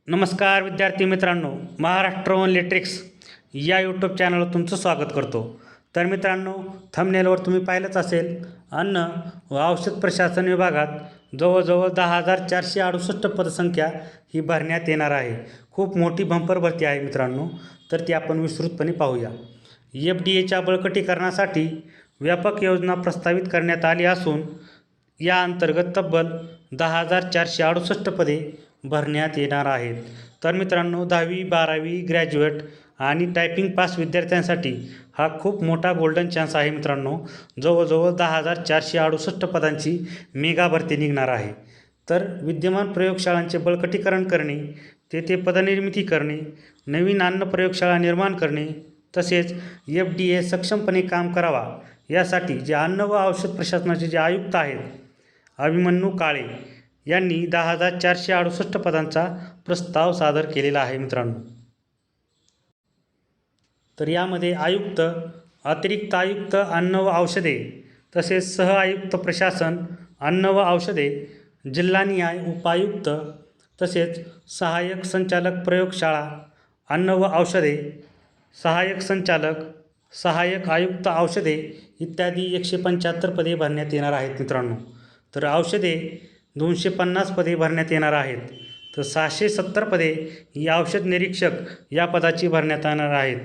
नमस्कार विद्यार्थी मित्रांनो, महाराष्ट्र ओनली ट्रिक्स या यूट्यूब चॅनलवर तुमचं स्वागत करतो. तर मित्रांनो, थंबनेलवर तुम्ही पाहिलंच असेल, अन्न व औषध प्रशासन विभागात जवळजवळ 10,468 पदसंख्या ही भरण्यात येणार आहे. खूप मोठी बंपर भरती आहे मित्रांनो, तर ती आपण विस्तृतपणे पाहूया. FDA बळकटीकरणासाठी व्यापक योजना प्रस्तावित करण्यात आली असून या अंतर्गत तब्बल 10,468 पदे भरण्यात येणार आहेत. तर मित्रांनो, 10वी 12वी ग्रॅज्युएट आणि टायपिंग पास विद्यार्थ्यांसाठी हा खूप मोठा गोल्डन चान्स आहे मित्रांनो. जवळजवळ 10,468 पदांची मेगा भरती निघणार आहे. तर विद्यमान प्रयोगशाळांचे बळकटीकरण करणे, तेथे पदनिर्मिती करणे, नवीन अन्न प्रयोगशाळा निर्माण करणे, तसेच FDA सक्षमपणे काम करावा यासाठी जे अन्न व औषध प्रशासनाचे जे आयुक्त आहेत अभिमन्यू काळे यांनी 10,468 पदांचा प्रस्ताव सादर केलेला आहे मित्रांनो. तर यामध्ये आयुक्त, अतिरिक्त आयुक्त अन्न व औषधे, तसेच सह आयुक्त प्रशासन अन्न व औषधे, जिल्हानिहाय उपायुक्त, तसेच सहाय्यक संचालक प्रयोगशाळा अन्न व औषधे, सहाय्यक संचालक, सहाय्यक आयुक्त औषधे इत्यादी 175 पदे भरण्यात येणार आहेत मित्रांनो. तर औषधे 250 पदे भरण्यात येणार आहेत. तर 670 पदे ही औषध निरीक्षक या पदाची भरण्यात येणार आहेत.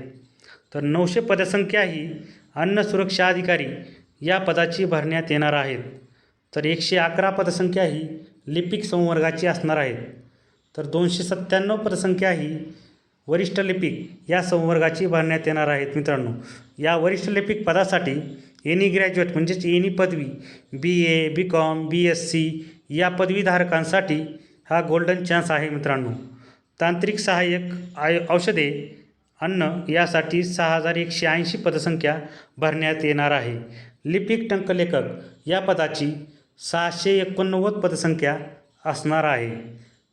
तर 900 पदसंख्या ही अन्न सुरक्षा अधिकारी या पदाची भरण्यात येणार आहेत. तर 111 पदसंख्या ही लिपिक संवर्गाची असणार आहेत. तर 297 पदसंख्या ही वरिष्ठ लिपिक या संवर्गाची भरण्यात येणार आहेत मित्रांनो. या वरिष्ठ लिपिक पदासाठी एनी ग्रॅज्युएट म्हणजेच एनी पदवी BA, BCom, BSc या पदवीधारकांसाठी हा गोल्डन चान्स आहे मित्रांनो. तांत्रिक सहाय्यक औषधे अन्न यासाठी 6,180 पदसंख्या भरण्यात येणार आहे. लिपिक टंकलेखक या पदाची 689 पदसंख्या असणार आहे.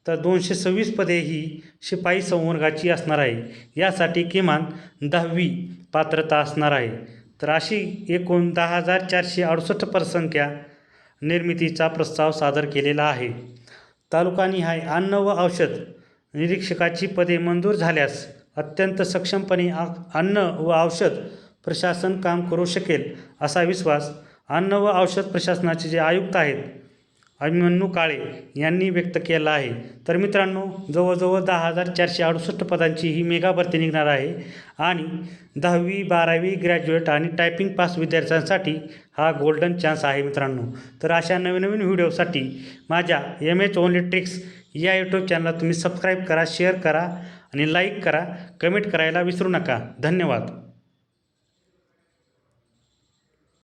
तर 226 पदे ही शिपाई संवर्गाची असणार आहे. यासाठी किमान 10वी पात्रता असणार आहे. तर अशी एकूण 10,468 पदसंख्या निर्मितीचा प्रस्ताव सादर केलेला आहे. तालुकानिहाय अन्न व औषध निरीक्षकाची पदे मंजूर झाल्यास अत्यंत सक्षमपणे अन्न व औषध प्रशासन काम करू शकेल असा विश्वास अन्न व औषध प्रशासनाचे जे आयुक्त आहेत अभिमन्यू काळे यांनी व्यक्त केला आहे. तर मित्रांनो, जवळजवळ 10,468 पदांची ही मेगा भरती निघणार आहे आणि 10वी 12वी ग्रॅज्युएट आणि टायपिंग पास विद्यार्थ्यांसाठी हा गोल्डन चान्स आहे मित्रांनो. तर अशा नवीन नवीन व्हिडिओसाठी माझ्या MH ओनली ट्रिक्स या यूट्यूब चॅनलला तुम्ही सबस्क्राईब करा, शेअर करा आणि लाईक करा, कमेंट करायला विसरू नका. धन्यवाद.